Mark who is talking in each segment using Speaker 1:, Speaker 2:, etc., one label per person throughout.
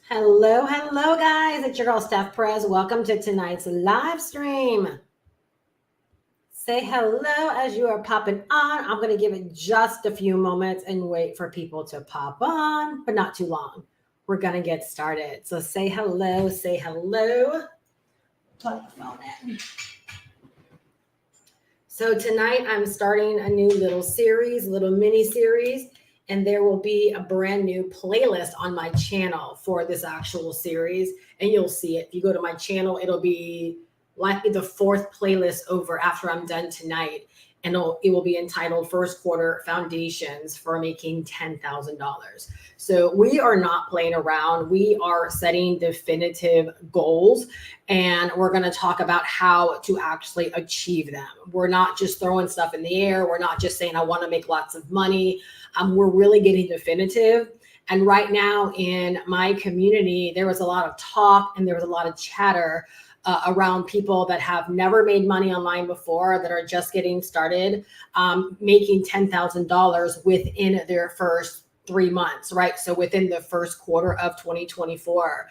Speaker 1: Hello, guys. It's your girl, Steph Perez. Welcome to tonight's live stream. Say hello as you are popping on. I'm going to give it just a few moments and wait for people to pop on, but not too long. We're going to get started. So say hello, say hello. Plug the phone in. So tonight I'm starting a new little mini series, and there will be a brand new playlist on my channel for this actual series. And you'll see it. If you go to my channel, it'll be likely the fourth playlist over after I'm done tonight. And it will be entitled First Quarter Foundations for Making $10,000. So we are not playing around. We are setting definitive goals, and we're going to talk about how to actually achieve them. We're not just throwing stuff in the air. We're not just saying, I want to make lots of money. We're really getting definitive. And right now in my community, there was a lot of talk and there was a lot of chatter around people that have never made money online before, that are just getting started, making $10,000 within their first 3 months, right? So within the first quarter of 2024.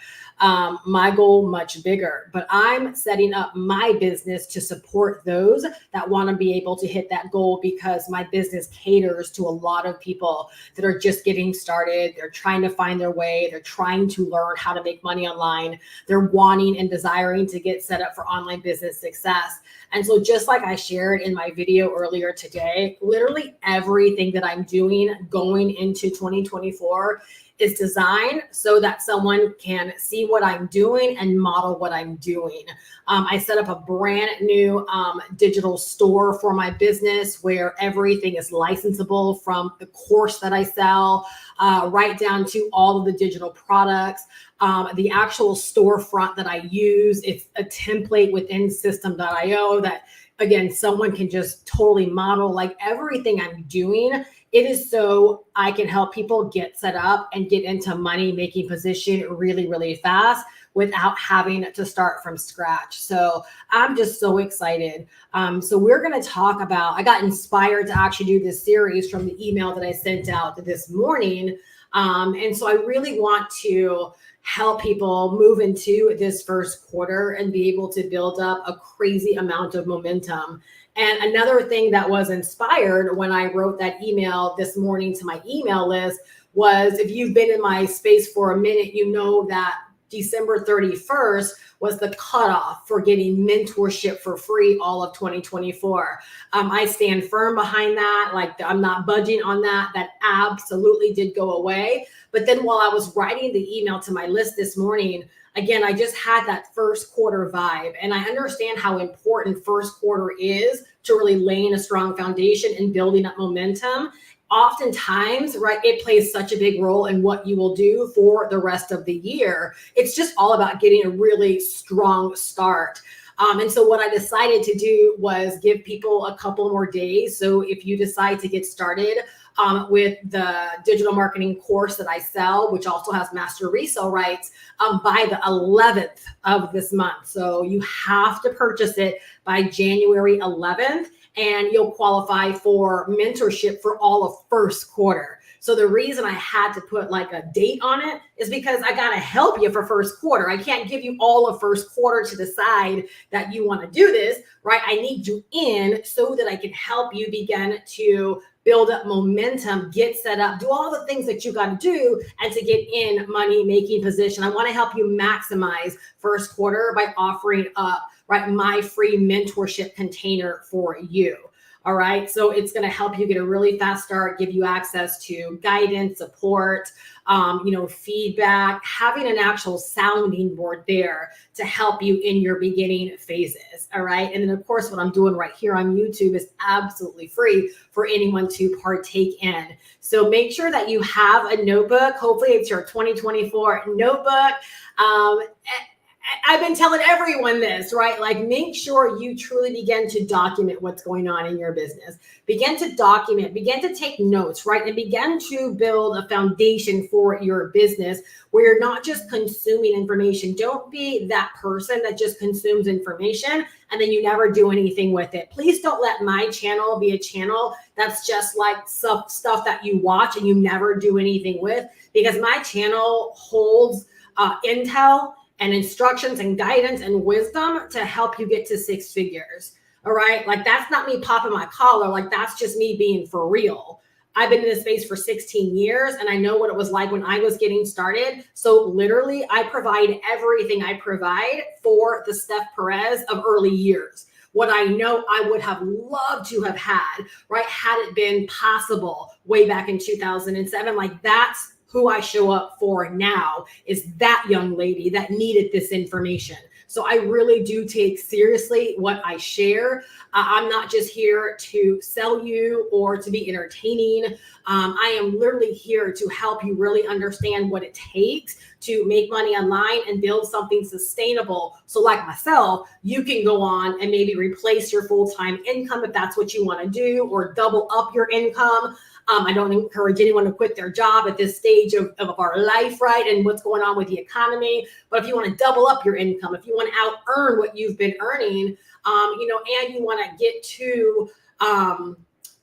Speaker 1: My goal much bigger, but I'm setting up my business to support those that want to be able to hit that goal, because my business caters to a lot of people that are just getting started. They're trying to find their way. They're trying to learn how to make money online. They're wanting and desiring to get set up for online business success. And so just like I shared in my video earlier today, literally everything that I'm doing going into 2024 is designed so that someone can see what I'm doing and model what I'm doing. I set up a brand new digital store for my business where everything is licensable, from the course that I sell right down to all of the digital products. The actual storefront that I use, it's a template within system.io that, again, someone can just totally model. Like everything I'm doing, it is so I can help people get set up and get into money making position really, really fast without having to start from scratch. So I'm just so excited. So we're going to talk about, I got inspired to actually do this series from the email that I sent out this morning. And so I really want to help people move into this first quarter and be able to build up a crazy amount of momentum. And another thing that was inspired when I wrote that email this morning to my email list was, if you've been in my space for a minute, you know that December 31st was the cutoff for getting mentorship for free all of 2024. I stand firm behind that. Like, I'm not budging on that. That absolutely did go away. But then while I was writing the email to my list this morning, again, I just had that first quarter vibe. And I understand how important first quarter is to really laying a strong foundation and building up momentum. Oftentimes, right, it plays such a big role in what you will do for the rest of the year. It's just all about getting a really strong start. And so what I decided to do was give people a couple more days. So if you decide to get started with the digital marketing course that I sell, which also has master resale rights, by the 11th of this month. So you have to purchase it by January 11th. And you'll qualify for mentorship for all of first quarter. So the reason I had to put like a date on it is because I got to help you for first quarter. I can't give you all of first quarter to decide that you want to do this, right? I need you in so that I can help you begin to build up momentum, get set up, do all the things that you got to do, and to get in money making position. I want to help you maximize first quarter by offering up, right, my free mentorship container for you. All right. So it's going to help you get a really fast start, give you access to guidance, support, feedback, having an actual sounding board there to help you in your beginning phases. All right. And then, of course, what I'm doing right here on YouTube is absolutely free for anyone to partake in. So make sure that you have a notebook. Hopefully it's your 2024 notebook. I've been telling everyone this, right? Like, make sure you truly begin to document what's going on in your business. Begin to document, begin to take notes, right? And begin to build a foundation for your business where you're not just consuming information. Don't be that person that just consumes information and then you never do anything with it. Please don't let my channel be a channel that's just like stuff that you watch and you never do anything with, because my channel holds intel and instructions and guidance and wisdom to help you get to 6 figures. All right. Like, that's not me popping my collar. Like, that's just me being for real. I've been in this space for 16 years and I know what it was like when I was getting started. So literally, I provide everything I provide for the Steph Perez of early years. What I know I would have loved to have had, right? Had it been possible way back in 2007. Like, that's who I show up for now, is that young lady that needed this information. So I really do take seriously what I share. I'm not just here to sell you or to be entertaining. I am literally here to help you really understand what it takes to make money online and build something sustainable. So like myself, you can go on and maybe replace your full-time income if that's what you want to do, or double up your income. I don't encourage anyone to quit their job at this stage of our life, right? And what's going on with the economy. But if you want to double up your income, if you want to out earn what you've been earning, and you want to get to,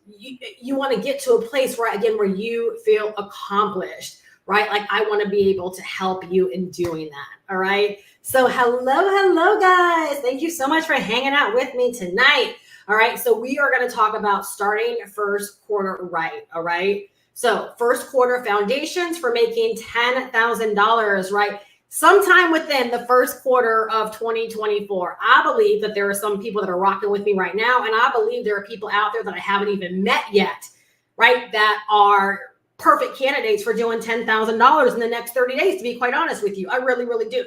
Speaker 1: you want to get to a place where, again, where you feel accomplished, right? Like, I want to be able to help you in doing that. All right. So hello, guys. Thank you so much for hanging out with me tonight. All right. So we are going to talk about starting first quarter right. All right. So first quarter foundations for making $10,000, right? Sometime within the first quarter of 2024. I believe that there are some people that are rocking with me right now. And I believe there are people out there that I haven't even met yet, right? That are perfect candidates for doing $10,000 in the next 30 days, to be quite honest with you. I really, really do.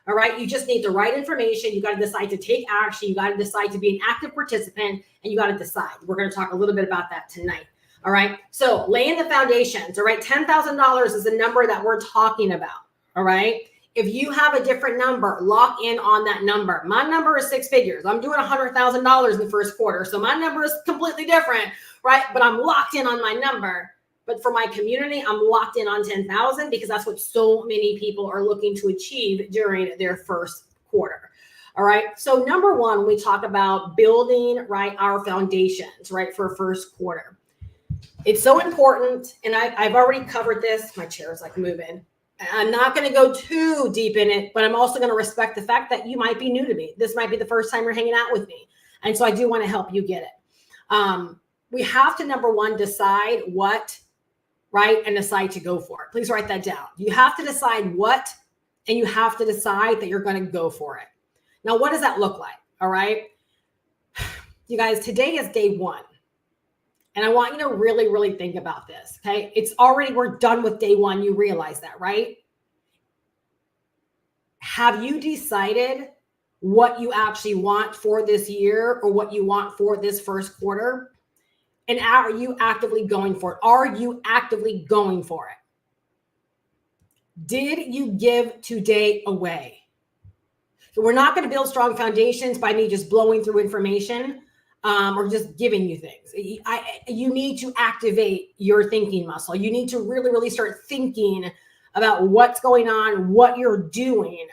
Speaker 1: All right. You just need the right information. You got to decide to take action. You got to decide to be an active participant, and you got to decide. We're going to talk a little bit about that tonight. All right. So laying the foundations. All right. $10,000 is the number that we're talking about. All right. If you have a different number, lock in on that number. My number is 6 figures. I'm doing $100,000 in the first quarter. So my number is completely different, right? But I'm locked in on my number. But for my community, I'm locked in on 10,000 because that's what so many people are looking to achieve during their first quarter. All right. So number one, we talk about building, right, our foundations, right, for first quarter. It's so important. And I've already covered this. My chair is like moving. I'm not going to go too deep in it, but I'm also going to respect the fact that you might be new to me. This might be the first time you're hanging out with me. And so I do want to help you get it. We have to, number one, decide what, right, and decide to go for it. Please write that down. You have to decide what, and you have to decide that you're going to go for it. Now, what does that look like? All right. You guys, today is day one. And I want you to really, really think about this. Okay. It's already, we're done with day one. You realize that, right? Have you decided what you actually want for this year or what you want for this first quarter? And are you actively going for it? Are you actively going for it? Did you give today away? So we're not going to build strong foundations by me just blowing through information or just giving you things. You need to activate your thinking muscle. You need to really, really start thinking about what's going on, what you're doing.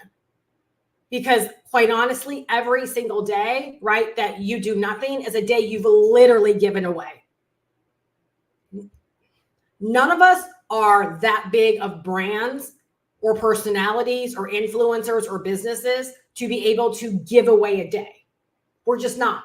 Speaker 1: Because quite honestly, every single day, right, that you do nothing is a day you've literally given away. None of us are that big of brands or personalities or influencers or businesses to be able to give away a day. We're just not.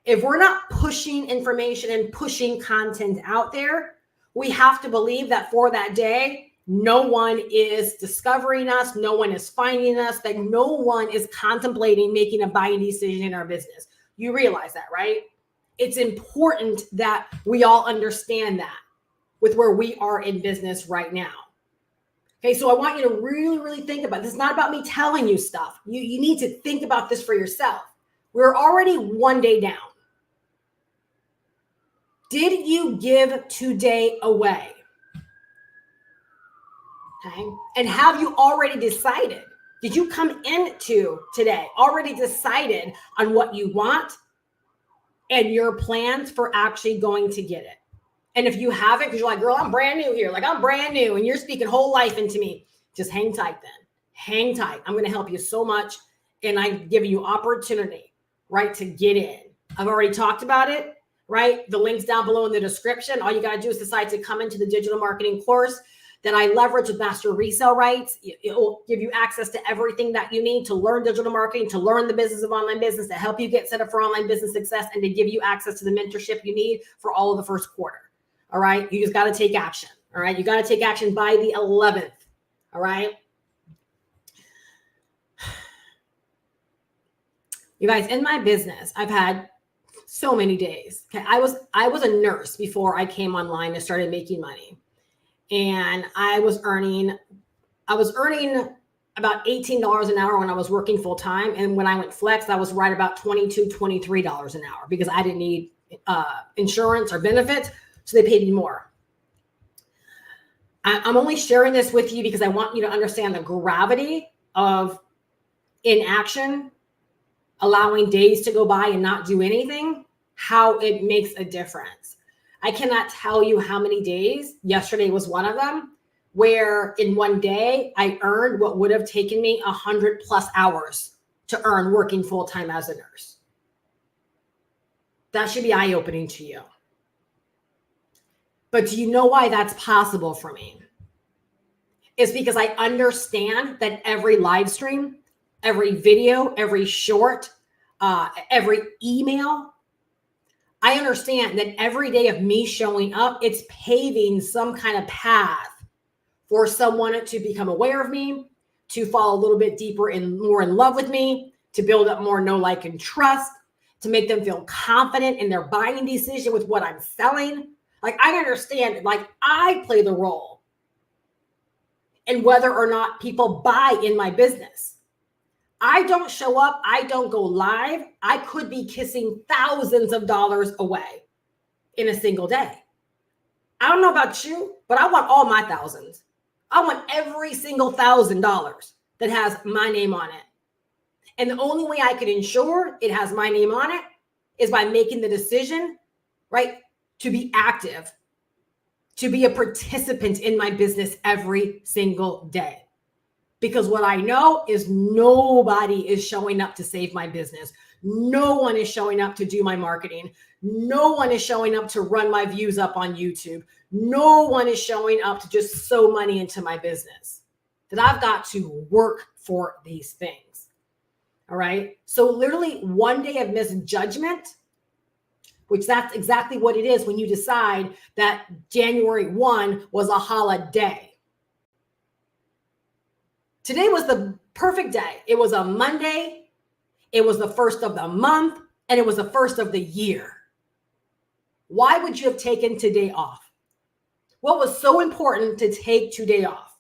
Speaker 1: If we're not pushing information and pushing content out there, we have to believe that for that day, no one is discovering us, no one is finding us, that no one is contemplating making a buying decision in our business. You realize that, right? It's important that we all understand that with where we are in business right now. Okay, so I want you to really, really think about this. It's not about me telling you stuff. You need to think about this for yourself. We're already one day down. Did you give today away? Okay, and have you already decided? Did you come into today already decided on what you want and your plans for actually going to get it? And if you haven't, because you're like, girl, I'm brand new here. Like, I'm brand new and you're speaking whole life into me. Just hang tight then. Hang tight. I'm going to help you so much. And I'm giving you opportunity, right, to get in. I've already talked about it, right? The link's down below in the description. All you got to do is decide to come into the digital marketing course. that I leverage with master resale rights. It will give you access to everything that you need to learn digital marketing, to learn the business of online business, to help you get set up for online business success, and to give you access to the mentorship you need for all of the first quarter. All right. You just got to take action. All right. You got to take action by the 11th. All right. You guys, in my business, I've had so many days. Okay. I was a nurse before I came online and started making money. And I was earning about $18 an hour when I was working full time. And when I went flex, I was right about $22, $23 an hour because I didn't need insurance or benefits. So they paid me more. I'm only sharing this with you because I want you to understand the gravity of inaction, allowing days to go by and not do anything, how it makes a difference. I cannot tell you how many days, yesterday was one of them, where in one day I earned what would have taken me 100+ hours to earn working full-time as a nurse. That should be eye-opening to you. But do you know why that's possible for me? It's because I understand that every live stream, every video, every short, every email, I understand that every day of me showing up, it's paving some kind of path for someone to become aware of me, to fall a little bit deeper and more in love with me, to build up more know, like, and trust, to make them feel confident in their buying decision with what I'm selling. Like, I understand, like, I play the role in whether or not people buy in my business. I don't show up. I don't go live. I could be kissing thousands of dollars away in a single day. I don't know about you, but I want all my thousands. I want every single $1,000 that has my name on it. And the only way I can ensure it has my name on it is by making the decision, right, to be active, to be a participant in my business every single day. Because what I know is nobody is showing up to save my business. No one is showing up to do my marketing. No one is showing up to run my views up on YouTube. No one is showing up to just sow money into my business. That I've got to work for these things. All right. So literally one day of misjudgment, which that's exactly what it is when you decide that January 1 was a holiday. Today was the perfect day. It was a Monday. It was the first of the month, and it was the first of the year. Why would you have taken today off? What was so important to take today off?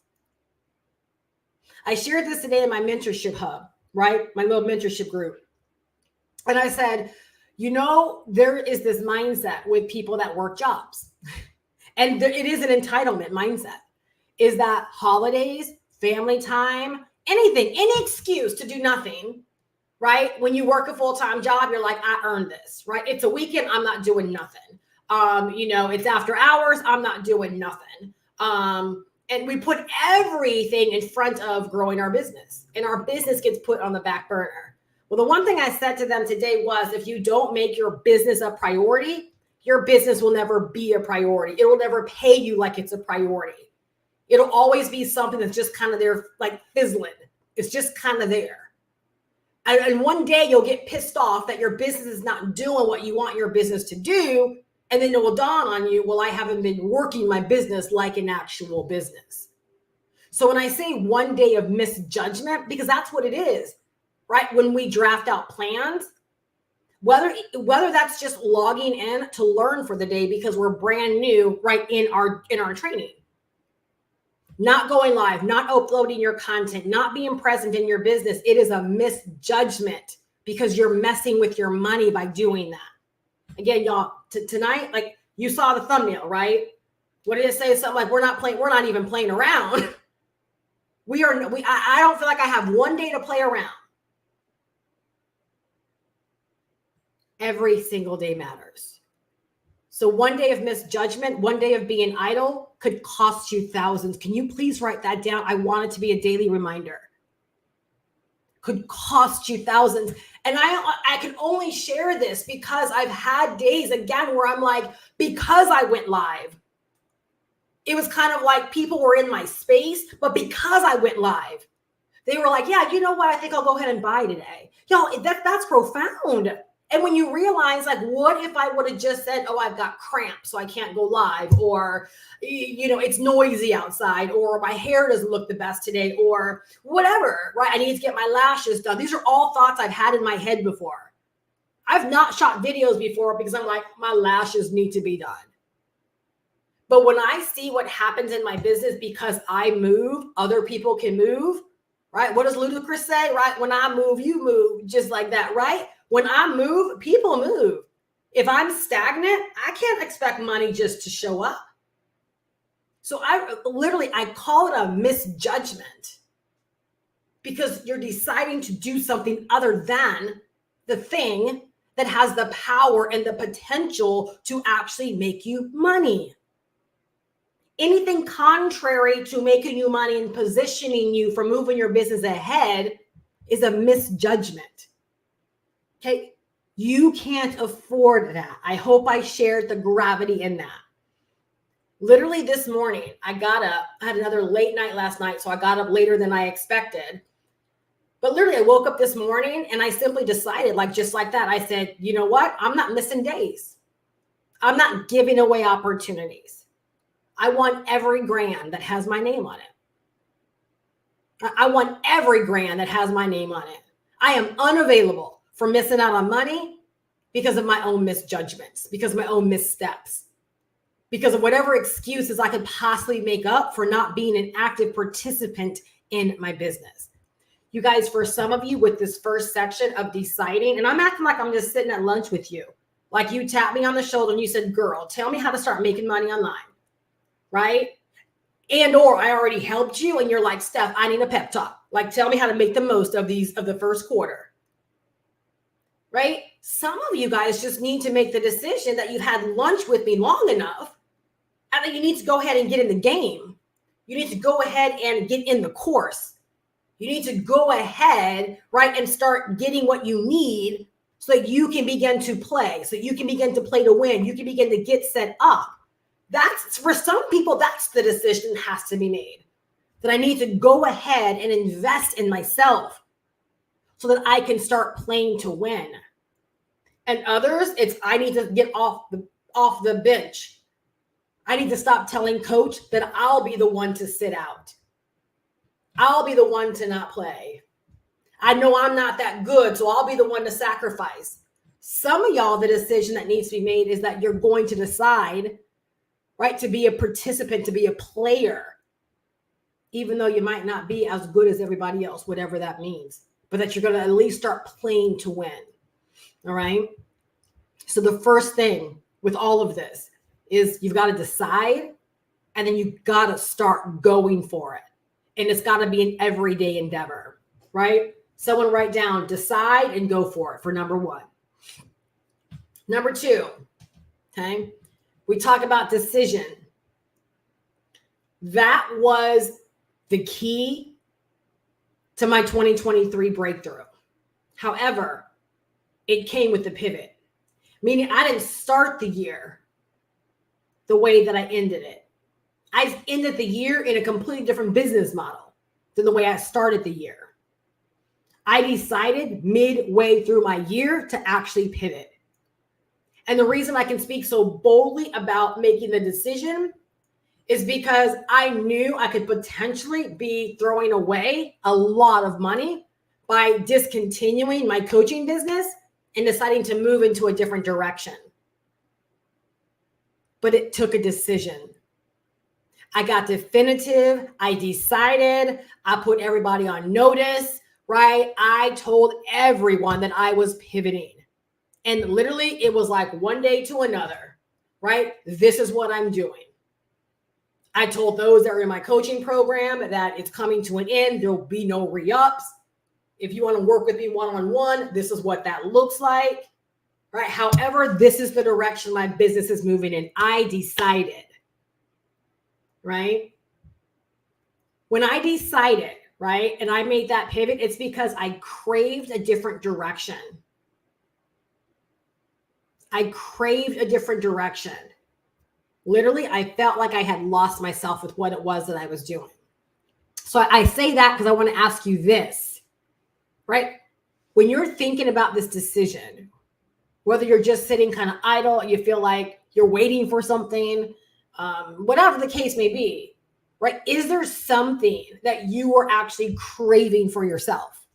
Speaker 1: I shared this today in my mentorship hub, right? My little mentorship group. And I said, you know, there is this mindset with people that work jobs. And it is an entitlement mindset. Is that holidays, family time, anything, any excuse to do nothing, right? When you work a full-time job, you're like, I earned this, right? It's a weekend, I'm not doing nothing. It's after hours, I'm not doing nothing. And we put everything in front of growing our business, and our business gets put on the back burner. Well, the one thing I said to them today was, if you don't make your business a priority, your business will never be a priority. It will never pay you like it's a priority. It'll always be something that's just kind of there, like fizzling. It's just kind of there. And one day you'll get pissed off that your business is not doing what you want your business to do. And then it will dawn on you, well, I haven't been working my business like an actual business. So when I say one day of misjudgment, because that's what it is, right? When we draft out plans, whether that's just logging in to learn for the day because we're brand new, right, in our training. Not going live, not uploading your content, not being present in your business. It is a misjudgment because you're messing with your money by doing that. Again, y'all, tonight, like you saw the thumbnail, right? What did it say? Something like, we're not even playing around. I don't feel like I have one day to play around. Every single day matters. So one day of misjudgment, one day of being idle could cost you thousands. Can you please write that down? I want it to be a daily reminder. Could cost you thousands. And I can only share this because I've had days, again, where I'm like, because I went live, It was kind of like people were in my space, but because I went live, they were like, yeah, you know what? I think I'll go ahead and buy today. Y'all, that's profound. And when you realize, like, what if I would have just said, oh, I've got cramps, so I can't go live, or, it's noisy outside, or my hair doesn't look the best today, or whatever, right? I need to get my lashes done. These are all thoughts I've had in my head before. I've not shot videos before because I'm like, my lashes need to be done. But when I see what happens in my business because I move, other people can move, right? What does Ludacris say, right? When I move, you move, just like that, right? When I move, people move. If I'm stagnant, I can't expect money just to show up. So I call it a misjudgment, because you're deciding to do something other than the thing that has the power and the potential to actually make you money. Anything contrary to making you money and positioning you for moving your business ahead is a misjudgment. Okay, you can't afford that. I hope I shared the gravity in that. Literally this morning, I got up. I had another late night last night, so I got up later than I expected. But literally, I woke up this morning and I simply decided, just like that, I said, you know what? I'm not missing days. I'm not giving away opportunities. I want every grand that has my name on it. I want every grand that has my name on it. I am unavailable for missing out on money because of my own misjudgments, because of my own missteps, because of whatever excuses I could possibly make up for not being an active participant in my business. You guys, for some of you with this first section of deciding, and I'm acting like I'm just sitting at lunch with you, like you tapped me on the shoulder and you said, girl, tell me how to start making money online. Right? And or I already helped you and you're like, Steph, I need a pep talk. Tell me how to make the most of the first quarter. Right? Some of you guys just need to make the decision that you've had lunch with me long enough and that you need to go ahead and get in the game. You need to go ahead and get in the course. You need to go ahead, right, and start getting what you need so that you can begin to play, so you can begin to play to win. You can begin to get set up. That's, for some people, that's the decision that has to be made. That I need to go ahead and invest in myself so that I can start playing to win. And others, it's I need to get off the bench. I need to stop telling coach that I'll be the one to sit out. I'll be the one to not play. I know I'm not that good, so I'll be the one to sacrifice. Some of y'all, the decision that needs to be made is that you're going to decide, right, to be a participant, to be a player, even though you might not be as good as everybody else, whatever that means, but that you're going to at least start playing to win. All right. So the first thing with all of this is you've got to decide, and then you've got to start going for it. And it's got to be an everyday endeavor, right? Someone write down, decide and go for it for number one. Number two, okay? We talk about decision. That was the key to my 2023 breakthrough. However, it came with the pivot, meaning I didn't start the year the way that I ended it. I ended the year in a completely different business model than the way I started the year. I decided midway through my year to actually pivot. And the reason I can speak so boldly about making the decision is because I knew I could potentially be throwing away a lot of money by discontinuing my coaching business and deciding to move into a different direction. But it took a decision. I got definitive. I decided. I put everybody on notice, right? I told everyone that I was pivoting. And literally, it was like one day to another, right? This is what I'm doing. I told those that are in my coaching program that it's coming to an end. There'll be no re-ups. If you want to work with me one-on-one, this is what that looks like, right? However, this is the direction my business is moving in. I decided, right? When I decided, right, and I made that pivot, it's because I craved a different direction. I craved a different direction. Literally, I felt like I had lost myself with what it was that I was doing. So I say that because I want to ask you this, right? When you're thinking about this decision, whether you're just sitting kind of idle, you feel like you're waiting for something, whatever the case may be, right? Is there something that you are actually craving for yourself?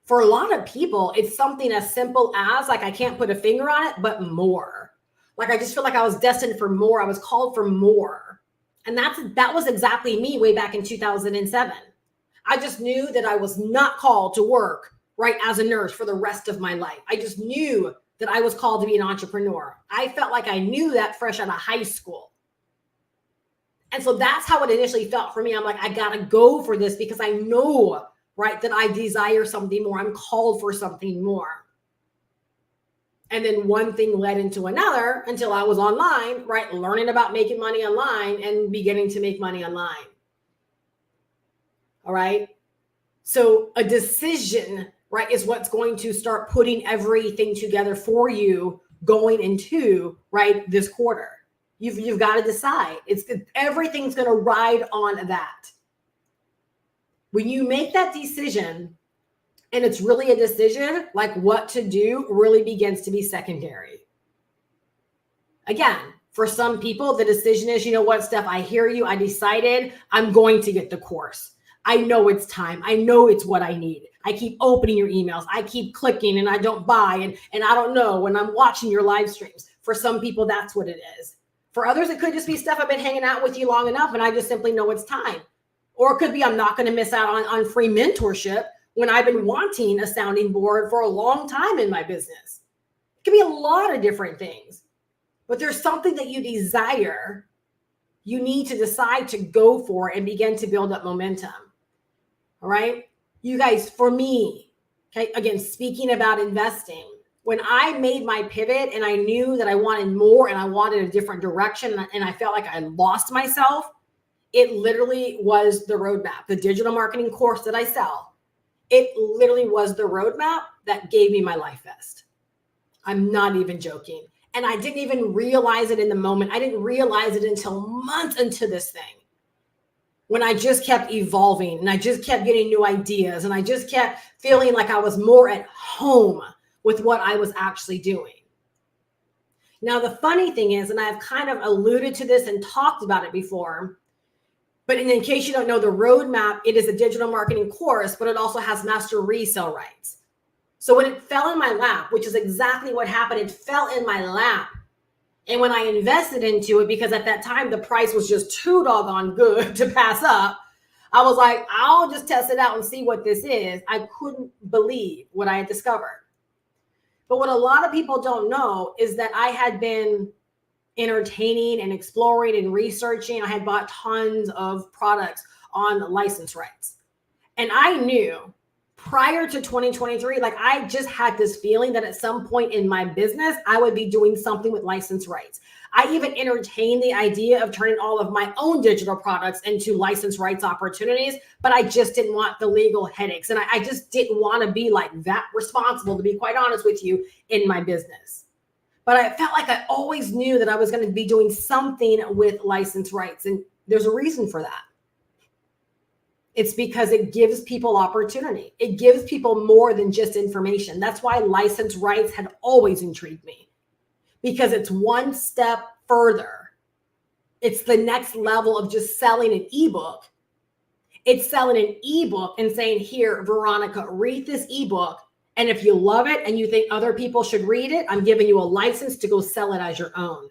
Speaker 1: For a lot of people, it's something as simple as, like, I can't put a finger on it, but more. Like, I just feel like I was destined for more. I was called for more. And that was exactly me way back in 2007. I just knew that I was not called to work, right, as a nurse for the rest of my life. I just knew that I was called to be an entrepreneur. I felt like I knew that fresh out of high school. And so that's how it initially felt for me. I'm like, I got to go for this because I know, right, that I desire something more. I'm called for something more. And then one thing led into another until I was online, right, learning about making money online and beginning to make money online. All right. So a decision, right, is what's going to start putting everything together for you going into, right, this quarter. You've got to decide. Everything's going to ride on that. When you make that decision, and it's really a decision, like what to do really begins to be secondary. Again, for some people, the decision is, you know what, Steph, I hear you. I decided I'm going to get the course. I know it's time. I know it's what I need. I keep opening your emails. I keep clicking and I don't buy. And I don't know when I'm watching your live streams. For some people, that's what it is. For others, it could just be, Steph, I've been hanging out with you long enough and I just simply know it's time. Or it could be, I'm not going to miss out on free mentorship when I've been wanting a sounding board for a long time in my business. It could be a lot of different things. But there's something that you desire, you need to decide to go for and begin to build up momentum. All right. You guys, for me, okay, again, speaking about investing, when I made my pivot and I knew that I wanted more and I wanted a different direction and I felt like I lost myself, it literally was the roadmap, the digital marketing course that I sell. It literally was the roadmap that gave me my life vest. I'm not even joking. And I didn't even realize it in the moment. I didn't realize it until months into this thing, when I just kept evolving and I just kept getting new ideas and I just kept feeling like I was more at home with what I was actually doing. Now, the funny thing is, and I've kind of alluded to this and talked about it before, but in case you don't know, the roadmap, it is a digital marketing course, but it also has master resale rights. So when it fell in my lap, which is exactly what happened, it fell in my lap. And when I invested into it, because at that time, the price was just too doggone good to pass up, I was like, I'll just test it out and see what this is. I couldn't believe what I had discovered. But what a lot of people don't know is that I had been entertaining and exploring and researching. I had bought tons of products on license rights. And I knew prior to 2023, like, I just had this feeling that at some point in my business, I would be doing something with license rights. I even entertained the idea of turning all of my own digital products into license rights opportunities, but I just didn't want the legal headaches. And I just didn't want to be like that responsible, to be quite honest with you, in my business. But I felt like I always knew that I was going to be doing something with license rights. And there's a reason for that. It's because it gives people opportunity. It gives people more than just information. That's why license rights had always intrigued me, because it's one step further. It's the next level of just selling an ebook. It's selling an ebook and saying, here, Veronica, read this ebook. And if you love it and you think other people should read it, I'm giving you a license to go sell it as your own.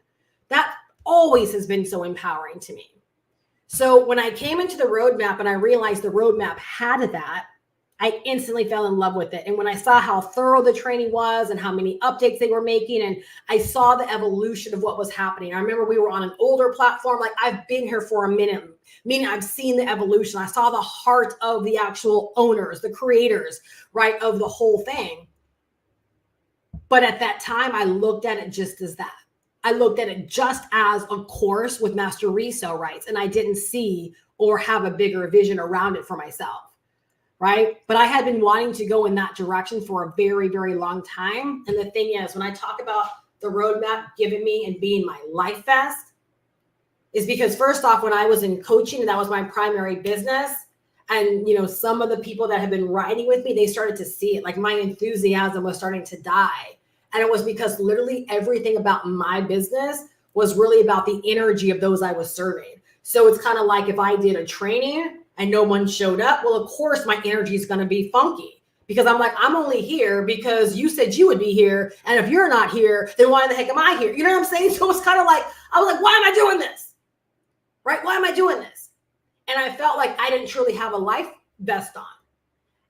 Speaker 1: That always has been so empowering to me. So when I came into the roadmap and I realized the roadmap had that, I instantly fell in love with it. And when I saw how thorough the training was and how many updates they were making, and I saw the evolution of what was happening. I remember we were on an older platform. Like, I've been here for a minute, meaning I've seen the evolution. I saw the heart of the actual owners, the creators, right, of the whole thing. But at that time, I looked at it just as that. I looked at it just as a course with master resale rights, and I didn't see or have a bigger vision around it for myself, right? But I had been wanting to go in that direction for a very, very long time. And the thing is, when I talk about the roadmap given me and being my life vest is because first off, when I was in coaching, and that was my primary business, and some of the people that have been riding with me, they started to see it. Like my enthusiasm was starting to die. And it was because literally everything about my business was really about the energy of those I was serving. So it's kind of like if I did a training and no one showed up, well, of course my energy is going to be funky because I'm like, I'm only here because you said you would be here. And if you're not here, then why the heck am I here? You know what I'm saying? So it's kind of like, I was like, why am I doing this? Right? Why am I doing this? And I felt like I didn't truly have a life vest on.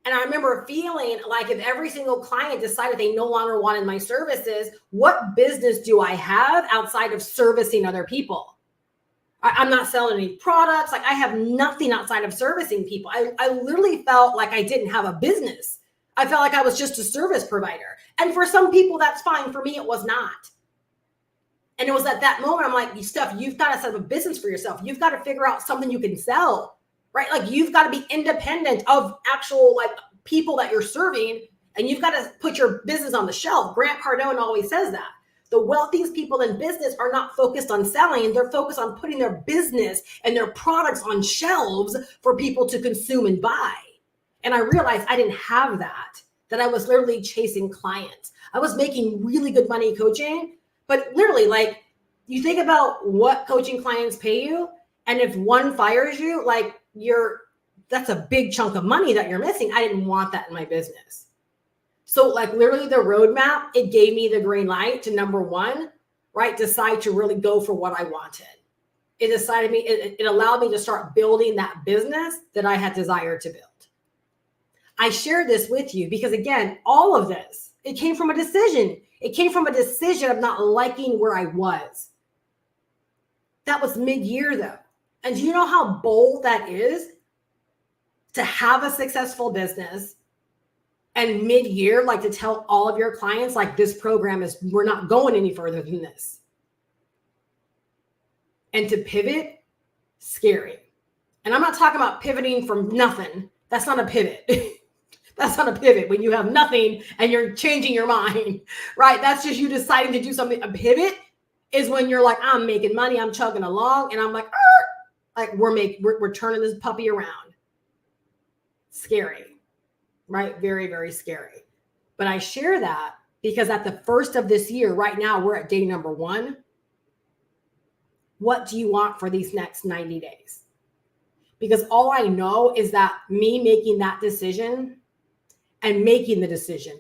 Speaker 1: And I remember feeling like if every single client decided they no longer wanted my services, what business do I have outside of servicing other people? I'm not selling any products. Like I have nothing outside of servicing people. I literally felt like I didn't have a business. I felt like I was just a service provider. And for some people, that's fine. For me, it was not. And it was at that moment, I'm like, Steph, you've got to set up a business for yourself. You've got to figure out something you can sell, right? Like you've got to be independent of actual like people that you're serving, and you've got to put your business on the shelf. Grant Cardone always says that. The wealthiest people in business are not focused on selling. They're focused on putting their business and their products on shelves for people to consume and buy. And I realized I didn't have that I was literally chasing clients. I was making really good money coaching. But literally, like, you think about what coaching clients pay you, and if one fires you, like that's a big chunk of money that you're missing. I didn't want that in my business. So like literally the roadmap, it gave me the green light to number one, right? Decide to really go for what I wanted. It allowed me to start building that business that I had desired to build. I shared this with you because again, all of this, it came from a decision. It came from a decision of not liking where I was. That was mid-year though. And do you know how bold that is? To have a successful business and mid-year, like to tell all of your clients, like this program we're not going any further than this. And to pivot, scary. And I'm not talking about pivoting from nothing. That's not a pivot. That's not a pivot when you have nothing and you're changing your mind, right? That's just you deciding to do something. A pivot is when you're like, I'm making money, I'm chugging along, and I'm like, we're turning this puppy around. Scary, right? Very, very scary. But I share that because at the first of this year, right now, we're at day number 1. What do you want for these next 90 days? Because all I know is that me making that decision and making the decision,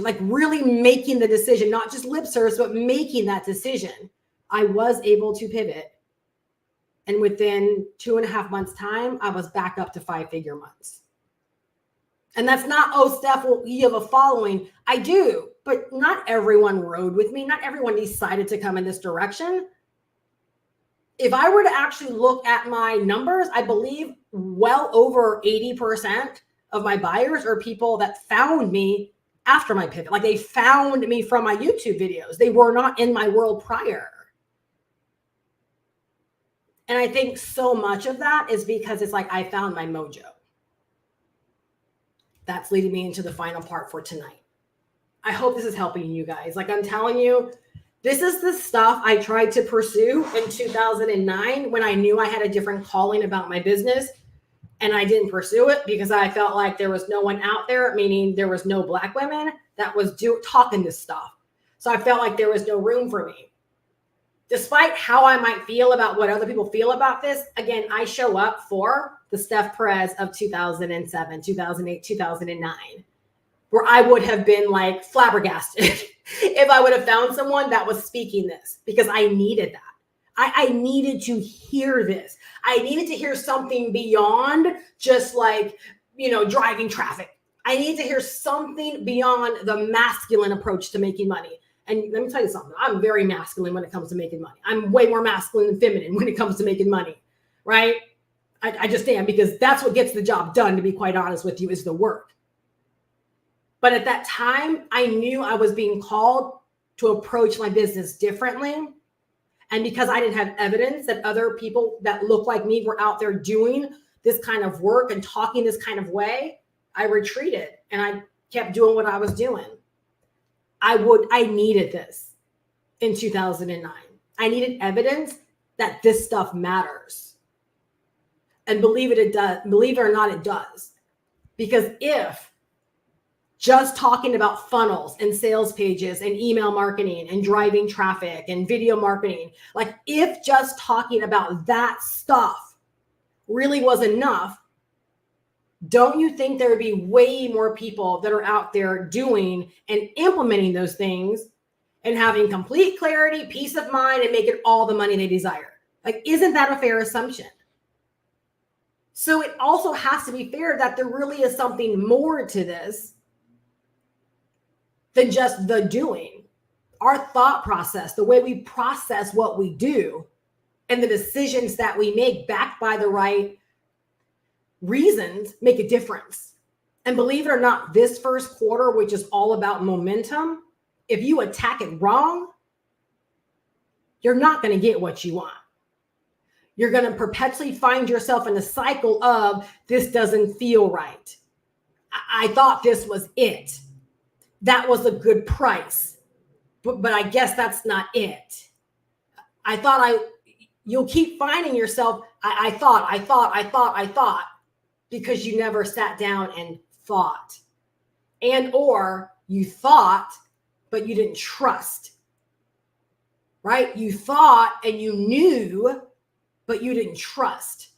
Speaker 1: like really making the decision, not just lip service, but making that decision. I was able to pivot. And within 2.5 months time, I was back up to 5-figure months. And that's not, oh, Steph, well, you have a following. I do, but not everyone rode with me. Not everyone decided to come in this direction. If I were to actually look at my numbers, I believe well over 80% of my buyers are people that found me after my pivot. Like they found me from my YouTube videos. They were not in my world prior. And I think so much of that is because it's like I found my mojo. That's leading me into the final part for tonight. I hope this is helping you guys. Like I'm telling you, this is the stuff I tried to pursue in 2009 when I knew I had a different calling about my business. And I didn't pursue it because I felt like there was no one out there, meaning there was no Black women that was talking this stuff. So I felt like there was no room for me. Despite how I might feel about what other people feel about this, again, I show up for the Steph Perez of 2007, 2008, 2009, where I would have been like flabbergasted if I would have found someone that was speaking this because I needed that. I needed to hear this. I needed to hear something beyond just like, driving traffic. I need to hear something beyond the masculine approach to making money. And let me tell you something. I'm very masculine when it comes to making money. I'm way more masculine than feminine when it comes to making money, right? I just am because that's what gets the job done, to be quite honest with you, is the work. But at that time, I knew I was being called to approach my business differently. And because I didn't have evidence that other people that look like me were out there doing this kind of work and talking this kind of way, I retreated and I kept doing what I was doing. I needed this in 2009. I needed evidence that this stuff matters. And believe it or not, it does. Because if just talking about funnels and sales pages and email marketing and driving traffic and video marketing, like if just talking about that stuff really was enough, don't you think there would be way more people that are out there doing and implementing those things and having complete clarity, peace of mind, and making all the money they desire? Like, isn't that a fair assumption? So it also has to be fair that there really is something more to this than just the doing. Our thought process, the way we process what we do, and the decisions that we make backed by the right reasons make a difference. And believe it or not, this first quarter, which is all about momentum, if you attack it wrong, you're not going to get what you want. You're going to perpetually find yourself in a cycle of, this doesn't feel right. I thought this was it. That was a good price, but I guess that's not it. You'll keep finding yourself, I thought, because you never sat down and thought. And or you thought, but you didn't trust, right? You thought and you knew, but you didn't trust.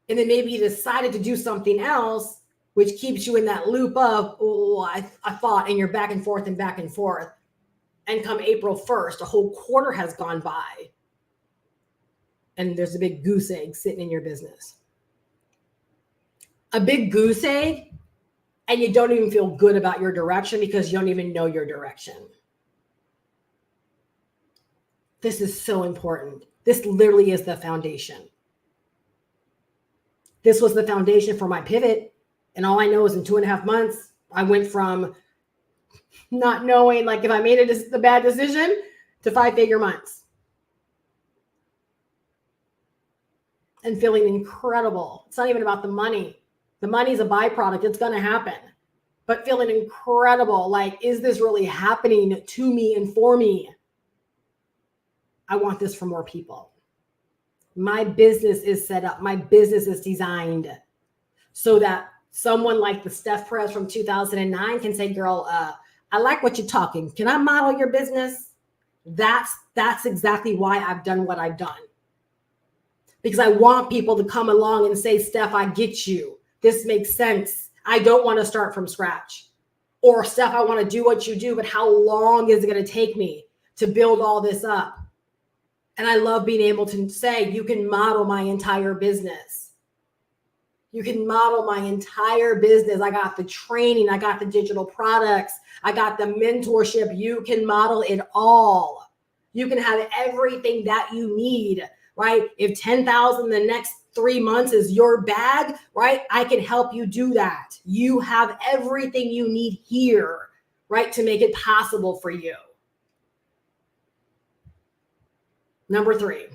Speaker 1: And then maybe you decided to do something else, which keeps you in that loop of, I thought, and you're back and forth. And come April 1st, a whole quarter has gone by. And there's a big goose egg sitting in your business. A big goose egg, and you don't even feel good about your direction because you don't even know your direction. This is so important. This literally is the foundation. This was the foundation for my pivot. And all I know is in 2.5 months, I went from not knowing, like, if I made a bad decision to 5-figure months. And feeling incredible. It's not even about the money. The money's a byproduct. It's going to happen. But feeling incredible. Like, is this really happening to me and for me? I want this for more people. My business is set up. My business is designed so that someone like the Steph Perez from 2009 can say, girl, I like what you're talking. Can I model your business? That's exactly why I've done what I've done. Because I want people to come along and say, Steph, I get you. This makes sense. I don't want to start from scratch. Or Steph, I want to do what you do, but how long is it going to take me to build all this up? And I love being able to say, you can model my entire business. You can model my entire business. I got the training. I got the digital products. I got the mentorship. You can model it all. You can have everything that you need, right? If 10,000 the next 3 months is your bag, right? I can help you do that. You have everything you need here, right? To make it possible for you. Number 3,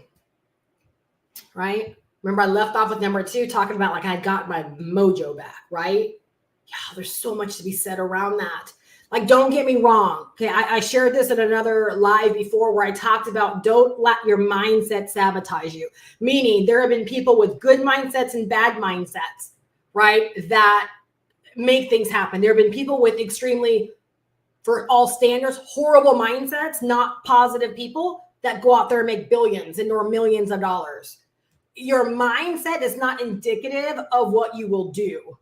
Speaker 1: right? Remember, I left off with number 2, talking about like I got my mojo back, right? Yeah, there's so much to be said around that. Like, don't get me wrong. Okay, I shared this in another live before where I talked about don't let your mindset sabotage you. Meaning there have been people with good mindsets and bad mindsets, right? That make things happen. There have been people with extremely, for all standards, horrible mindsets, not positive people that go out there and make billions and or millions of dollars. Your mindset is not indicative of what you will do.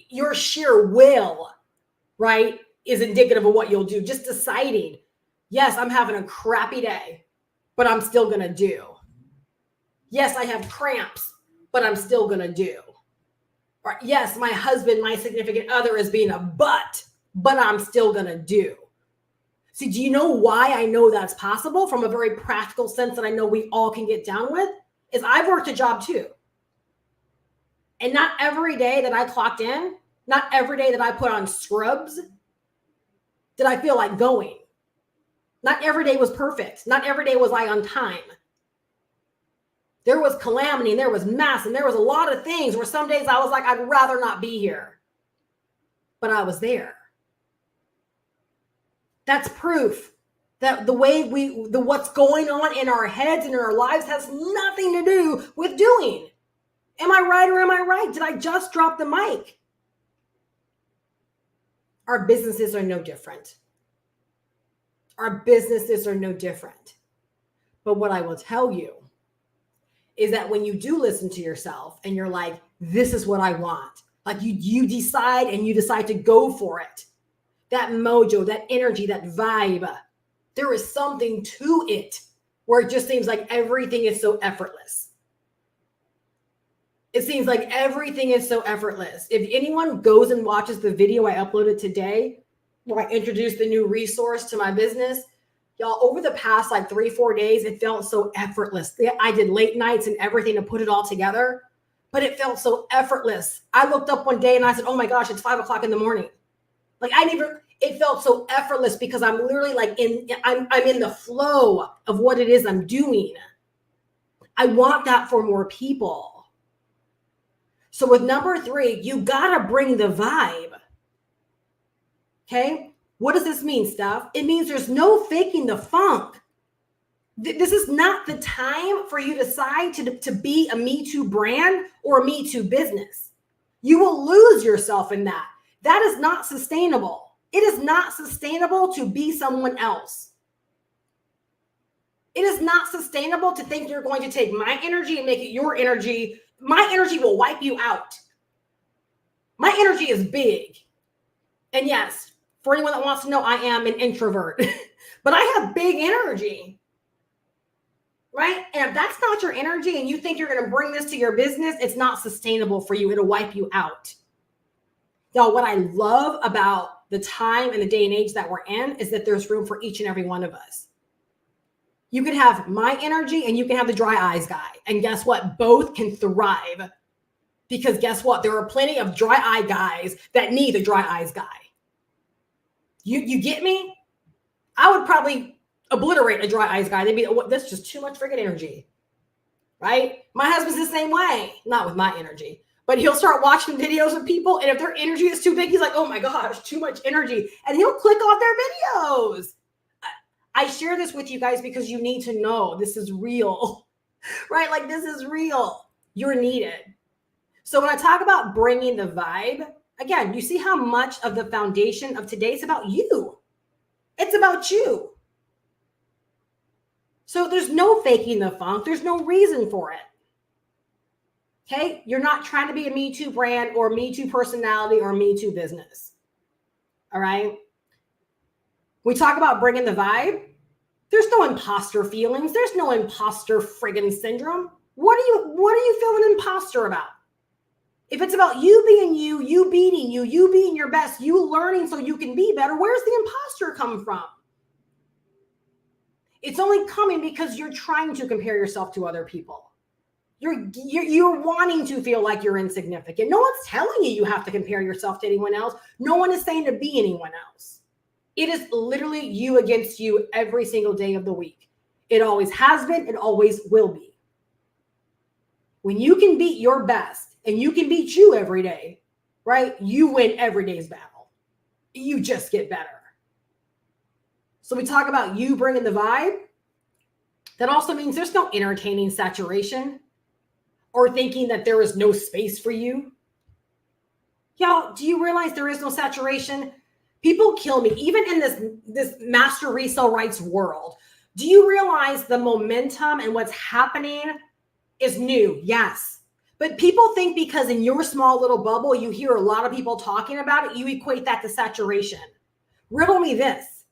Speaker 1: Your sheer will, right, is indicative of what you'll do. Just deciding, yes, I'm having a crappy day, but I'm still going to do. Yes, I have cramps, but I'm still going to do. Or yes, my husband, my significant other is being a but I'm still going to do. See, do you know why I know that's possible from a very practical sense that I know we all can get down with? Is I've worked a job too. And not every day that I clocked in, not every day that I put on scrubs, did I feel like going. Not every day was perfect. Not every day was I on time. There was calamity and there was mess and there was a lot of things where some days I was like, I'd rather not be here. But I was there. That's proof that the way what's going on in our heads and in our lives has nothing to do with doing. Am I right or am I right? Did I just drop the mic? Our businesses are no different. Our businesses are no different. But what I will tell you is that when you do listen to yourself and you're like, this is what I want, like you decide and you decide to go for it, that mojo, that energy, that vibe, there is something to it where it just seems like everything is so effortless. It seems like everything is so effortless. If anyone goes and watches the video I uploaded today, where I introduced the new resource to my business, y'all, over the past like 3-4 days, it felt so effortless. I did late nights and everything to put it all together, but it felt so effortless. I looked up one day and I said, oh my gosh, it's 5 o'clock in the morning. Like it felt so effortless because I'm literally like I'm in the flow of what it is I'm doing. I want that for more people. So with number 3, you gotta bring the vibe. Okay? What does this mean, Steph? It means there's no faking the funk. This is not the time for you to decide to be a Me Too brand or a Me Too business. You will lose yourself in that. That is not sustainable. It is not sustainable to be someone else. It is not sustainable to think you're going to take my energy and make it your energy. My energy will wipe you out. My energy is big. And yes, for anyone that wants to know, I am an introvert, but I have big energy, right? And if that's not your energy and you think you're going to bring this to your business, it's not sustainable for you. It'll wipe you out. Now, what I love about the time and the day and age that we're in is that there's room for each and every one of us. You can have my energy and you can have the dry eyes guy. And guess what? Both can thrive because guess what? There are plenty of dry eye guys that need a dry eyes guy. You get me? I would probably obliterate a dry eyes guy. They'd be, oh, that's just too much freaking energy, right? My husband's the same way, not with my energy, but he'll start watching videos of people. And if their energy is too big, he's like, oh my gosh, too much energy. And he'll click off their videos. I share this with you guys because you need to know this is real, right? Like this is real. You're needed. So when I talk about bringing the vibe, again, you see how much of the foundation of today is about you. It's about you. So there's no faking the funk. There's no reason for it. Okay? You're not trying to be a Me Too brand or Me Too personality or Me Too business. All right? We talk about bringing the vibe. There's no imposter feelings. There's no imposter friggin' syndrome. What are you feeling imposter about? If it's about you being you beating you being your best, you learning so you can be better, where's the imposter come from? It's only coming because you're trying to compare yourself to other people. You're wanting to feel like you're insignificant. No one's telling you have to compare yourself to anyone else. No one is saying to be anyone else. It is literally you against you every single day of the week. It always has been. It always will be. When you can beat your best and you can beat you every day, right? You win every day's battle. You just get better. So we talk about you bringing the vibe. That also means there's no entertaining saturation or thinking that there is no space for you. Y'all, do you realize there is no saturation? People kill me, even in this master resale rights world. Do you realize the momentum and what's happening is new? Yes. But people think because in your small little bubble, you hear a lot of people talking about it, you equate that to saturation. Riddle me this.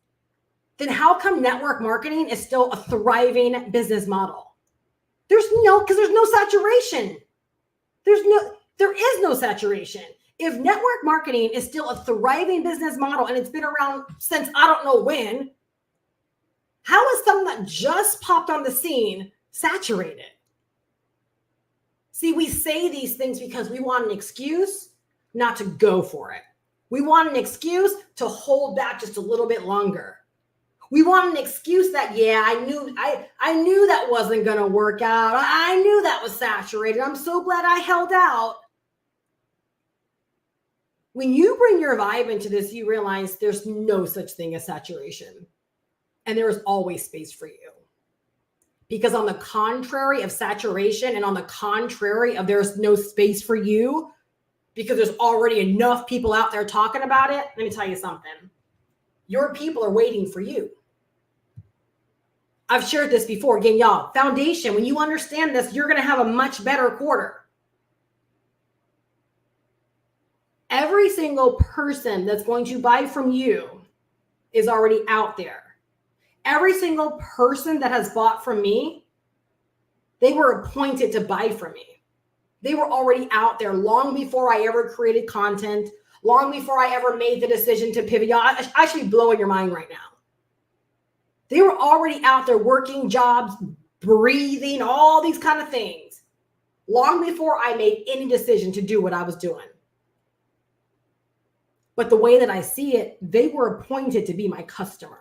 Speaker 1: Then how come network marketing is still a thriving business model? Because there's no saturation. There is no saturation. If network marketing is still a thriving business model and it's been around since I don't know when, how is something that just popped on the scene saturated? See, we say these things because we want an excuse not to go for it. We want an excuse to hold back just a little bit longer. We want an excuse that, yeah, I knew that wasn't going to work out. I knew that was saturated. I'm so glad I held out. When you bring your vibe into this, you realize there's no such thing as saturation. And there is always space for you. Because on the contrary of saturation and on the contrary of there's no space for you, because there's already enough people out there talking about it, let me tell you something. Your people are waiting for you. I've shared this before. Again, y'all, foundation, when you understand this, you're going to have a much better quarter. Every single person that's going to buy from you is already out there. Every single person that has bought from me, they were appointed to buy from me. They were already out there long before I ever created content, long before I ever made the decision to pivot. Y'all, I should be blowing your mind right now. They were already out there working jobs, breathing, all these kind of things, long before I made any decision to do what I was doing. But the way that I see it, they were appointed to be my customer.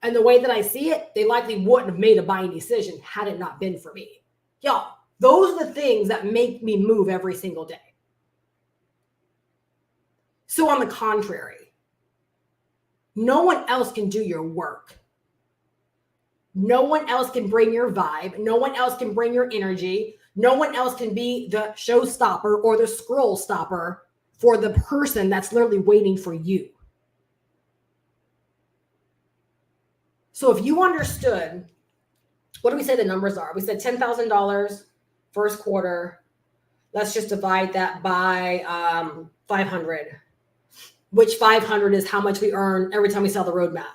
Speaker 1: And the way that I see it, they likely wouldn't have made a buying decision had it not been for me. Y'all, those are the things that make me move every single day. So on the contrary, no one else can do your work. No one else can bring your vibe. No one else can bring your energy. No one else can be the showstopper or the scroll stopper for the person that's literally waiting for you. So if you understood, what do we say the numbers are? We said $10,000 first quarter. Let's just divide that by 500, which 500 is how much we earn every time we sell the roadmap.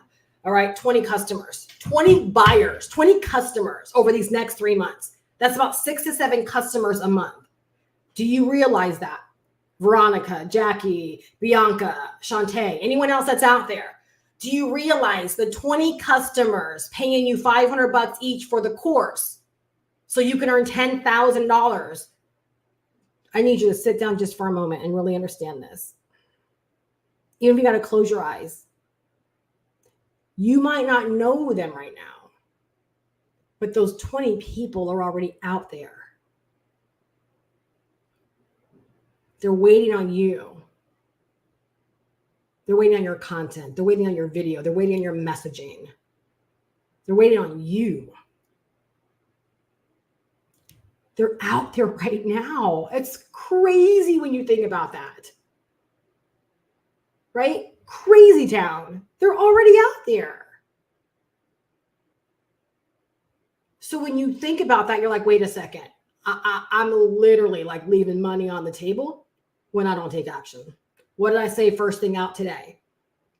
Speaker 1: All right, 20 customers, 20 buyers, 20 customers over these next 3 months. That's about 6 to 7 customers a month. Do you realize that? Veronica, Jackie, Bianca, Shantae, anyone else that's out there? Do you realize the 20 customers paying you $500 each for the course so you can earn $10,000? I need you to sit down just for a moment and really understand this. Even if you got to close your eyes. You might not know them right now, but those 20 people are already out there. They're waiting on you. They're waiting on your content. They're waiting on your video. They're waiting on your messaging. They're waiting on you. They're out there right now. It's crazy when you think about that. Right? Crazy town. They're already out there. So when you think about that, you're like, wait a second. I'm literally like leaving money on the table when I don't take action. What did I say first thing out today?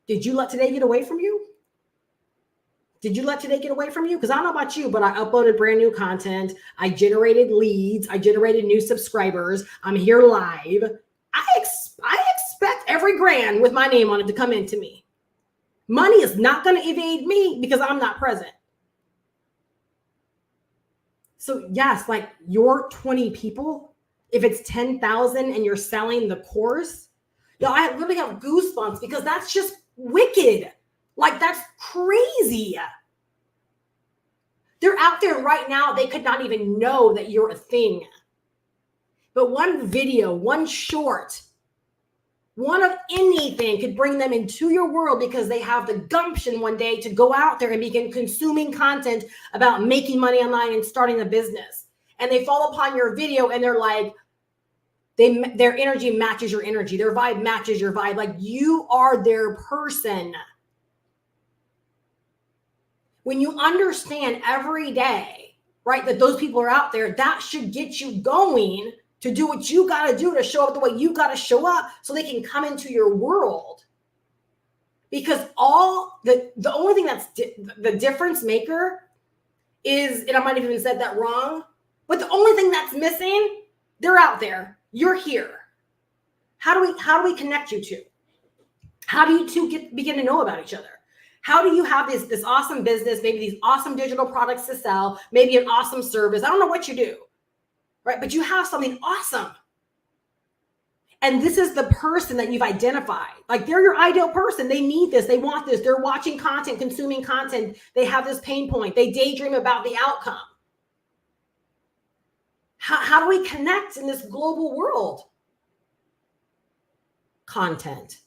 Speaker 1: Did you let today get away from you? Did you let today get away from you? Because I don't know about you, but I uploaded brand new content. I generated leads. I generated new subscribers. I'm here live. I expect every grand with my name on it to come into me. Money is not going to evade me because I'm not present. So yes, like your 20 people, if it's 10,000 and you're selling the course, I literally have goosebumps because that's just wicked. Like that's crazy. They're out there right now. They could not even know that you're a thing. But one video, one short, one of anything could bring them into your world because they have the gumption one day to go out there and begin consuming content about making money online and starting a business. And they fall upon your video and they're like, their energy matches your energy. Their vibe matches your vibe. Like you are their person. When you understand every day, right, that those people are out there, that should get you going to do what you got to do to show up the way you got to show up so they can come into your world. Because the only thing that's the difference maker is, and I might have even said that wrong, but the only thing that's missing, they're out there. You're here. How do we connect you two? How do you two begin to know about each other? How do you have this awesome business, maybe these awesome digital products to sell, maybe an awesome service? I don't know what you do, right? But you have something awesome. And this is the person that you've identified. Like they're your ideal person. They need this. They want this. They're watching content, consuming content. They have this pain point. They daydream about the outcome. How do we connect in this global world? content.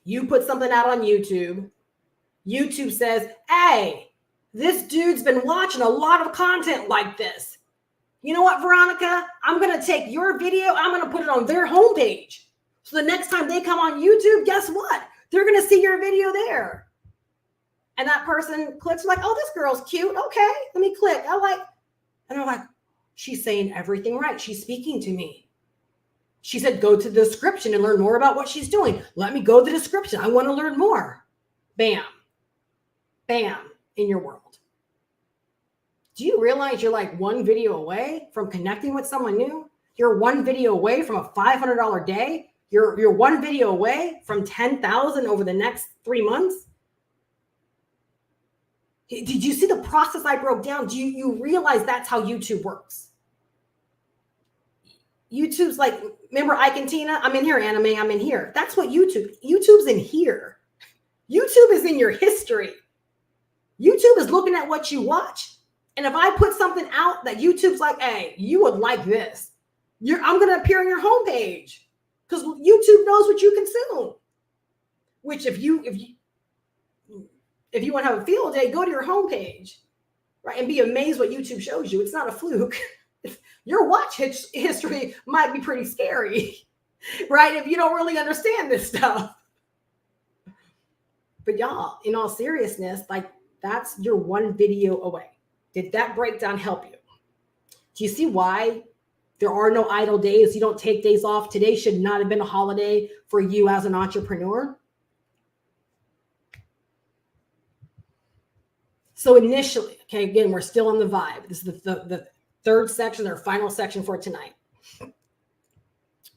Speaker 1: You put something out on YouTube. YouTube says, hey, this dude's been watching a lot of content like this. You know what, Veronica? I'm going to take your video. I'm going to put it on their homepage. So the next time they come on YouTube, guess what? They're going to see your video there. And that person clicks like, oh, this girl's cute. Okay, let me click. And they're like, she's saying everything right. She's speaking to me. She said, go to the description and learn more about what she's doing. Let me go to the description. I want to learn more. Bam. Bam. In your world. Do you realize you're like one video away from connecting with someone new? You're one video away from a $500 day. You're one video away from 10,000 over the next 3 months. Did you see the process I broke down? Do you realize that's how YouTube works? YouTube's like, remember Ike and Tina? I'm in here, anime, I'm in here. That's what YouTube's in here. YouTube is in your history. YouTube is looking at what you watch. And if I put something out that YouTube's like, hey, you would like this, I'm going to appear on your homepage because YouTube knows what you consume. Which if you want to have a field day, go to your homepage, right? And be amazed what YouTube shows you. It's not a fluke. Your watch history might be pretty scary, right? If you don't really understand this stuff. But y'all, in all seriousness, like that's your one video away. Did that breakdown help you? Do you see why there are no idle days? You don't take days off. Today should not have been a holiday for you as an entrepreneur. So initially, okay, again, we're still on the vibe. This is the third section or final section for tonight.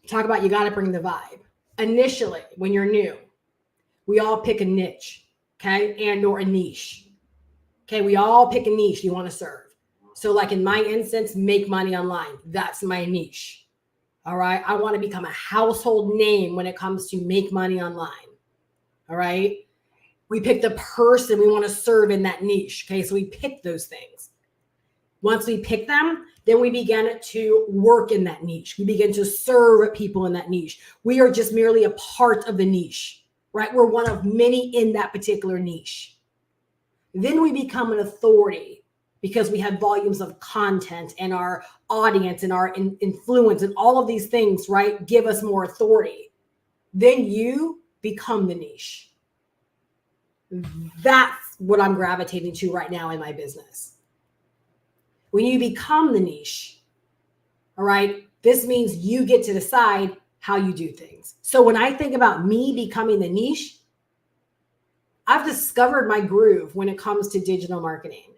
Speaker 1: Talk about you got to bring the vibe. Initially, when you're new, we all pick a niche, okay, and or a niche. Okay, we all pick a niche you want to serve. So like in my instance, make money online. That's my niche. All right. I want to become a household name when it comes to make money online. All right. We pick the person we want to serve in that niche. Okay. So we pick those things. Once we pick them, then we begin to work in that niche. We begin to serve people in that niche. We are just merely a part of the niche, right? We're one of many in that particular niche. Then we become an authority because we have volumes of content and our audience and our influence and all of these things, right? Give us more authority. Then you become the niche. That's what I'm gravitating to right now in my business. When you become the niche, all right, this means you get to decide how you do things. So when I think about me becoming the niche, I've discovered my groove when it comes to digital marketing.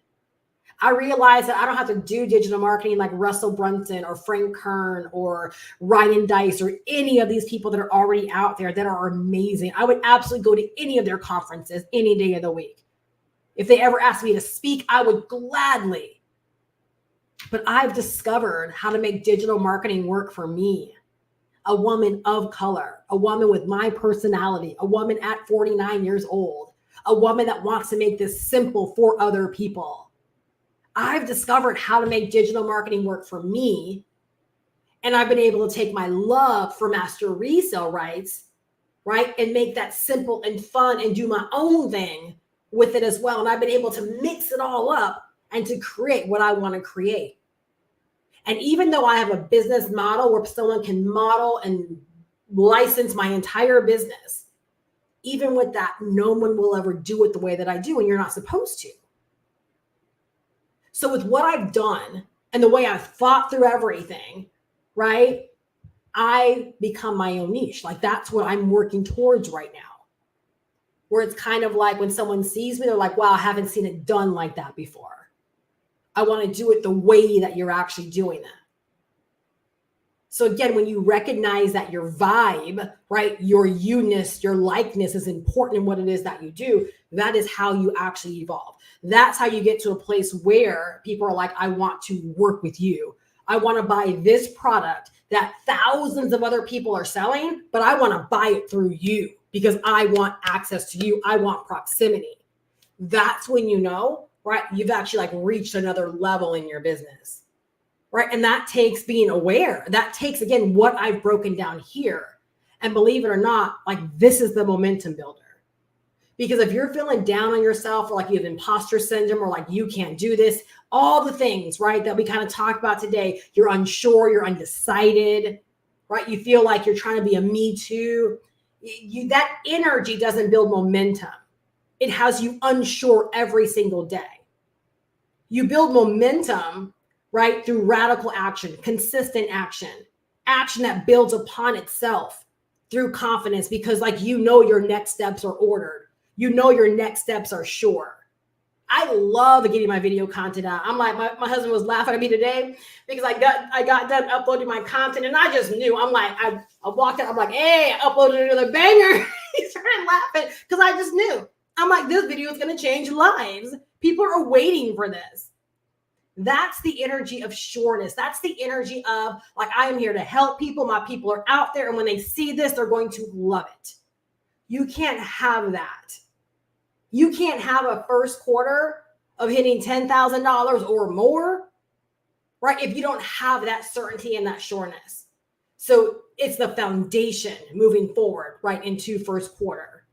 Speaker 1: I realize that I don't have to do digital marketing like Russell Brunson or Frank Kern or Ryan Dice or any of these people that are already out there that are amazing. I would absolutely go to any of their conferences any day of the week. If they ever asked me to speak, I would gladly. But I've discovered how to make digital marketing work for me. A woman of color, a woman with my personality, a woman at 49 years old, a woman that wants to make this simple for other people. I've discovered how to make digital marketing work for me. And I've been able to take my love for master resale rights, right? And make that simple and fun and do my own thing with it as well. And I've been able to mix it all up and to create what I want to create. And even though I have a business model where someone can model and license my entire business, even with that, no one will ever do it the way that I do, and you're not supposed to. So with what I've done and the way I've thought through everything, right, I become my own niche. Like that's what I'm working towards right now. Where it's kind of like when someone sees me, they're like, wow, I haven't seen it done like that before. I want to do it the way that you're actually doing that. So again, when you recognize that your vibe, right, your you-ness, your likeness is important in what it is that you do, that is how you actually evolve. That's how you get to a place where people are like, I want to work with you. I want to buy this product that thousands of other people are selling, but I want to buy it through you because I want access to you. I want proximity. That's when you know, right, you've actually like reached another level in your business. Right. And that takes being aware. That takes, again, what I've broken down here And believe it or not, like this is the momentum builder. Because if you're feeling down on yourself, or like you have imposter syndrome, or like you can't do this, all the things, right, that we kind of talked about today, you're unsure, you're undecided, right? You feel like you're trying to be a me too. That energy doesn't build momentum. It has you unsure every single day. You build momentum, right, through radical action, consistent action, action that builds upon itself through confidence, because like, you know, your next steps are ordered. You know, your next steps are sure. I love getting my video content out. I'm like, my husband was laughing at me today because I got done uploading my content, and I just knew. I'm like, I walked out. I'm like, hey, I uploaded another banger. He started laughing because I just knew. I'm like, this video is going to change lives. People are waiting for this. That's the energy of sureness. That's the energy of like, I am here to help people. My people are out there. And when they see this, they're going to love it. You can't have that. You can't have a first quarter of hitting $10,000 or more, right? If you don't have that certainty and that sureness. So it's the foundation moving forward, right, into first quarter,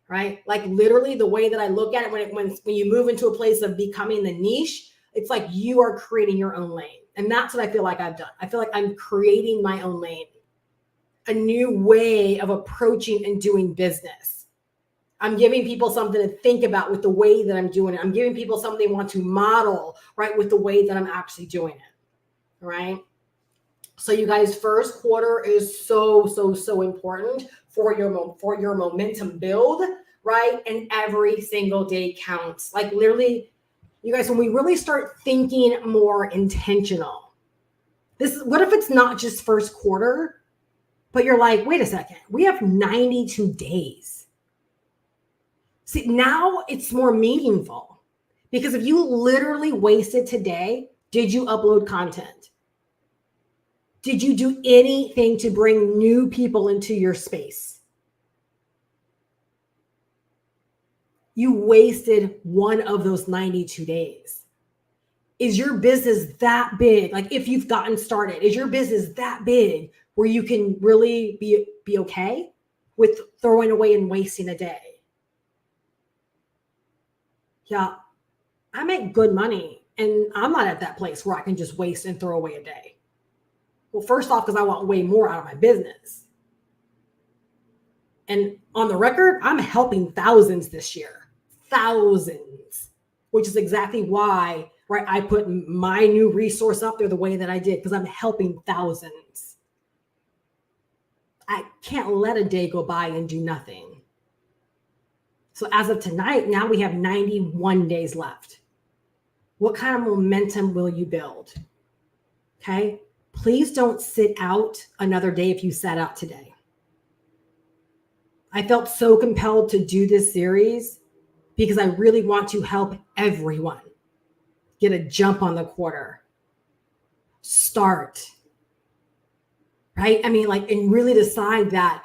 Speaker 1: right? Like literally the way that I look at it, when you move into a place of becoming the niche, it's like you are creating your own lane. And that's what I feel like I've done. I feel like I'm creating my own lane, a new way of approaching and doing business. I'm giving people something to think about with the way that I'm doing it. I'm giving people something they want to model, right, with the way that I'm actually doing it, right? So you guys, first quarter is so important for your momentum build, right? And every single day counts. Like literally, you guys, when we really start thinking more intentional, what if it's not just first quarter, but you're like, wait a second, we have 92 days. See, now it's more meaningful, because if you literally wasted today, did you upload content? Did you do anything to bring new people into your space? You wasted one of those 92 days. Is your business that big? Like if you've gotten started, is your business that big where you can really be okay with throwing away and wasting a day? Yeah, I make good money, and I'm not at that place where I can just waste and throw away a day. Well, first off, because I want way more out of my business. And on the record, I'm helping thousands this year. Thousands, which is exactly why, right, I put my new resource up there the way that I did, because I'm helping thousands. I can't let a day go by and do nothing. So as of tonight, now we have 91 days left. What kind of momentum will you build? Okay. Please don't sit out another day if you sat out today. I felt so compelled to do this series because I really want to help everyone get a jump on the quarter. Start. Right? I mean, like, and really decide that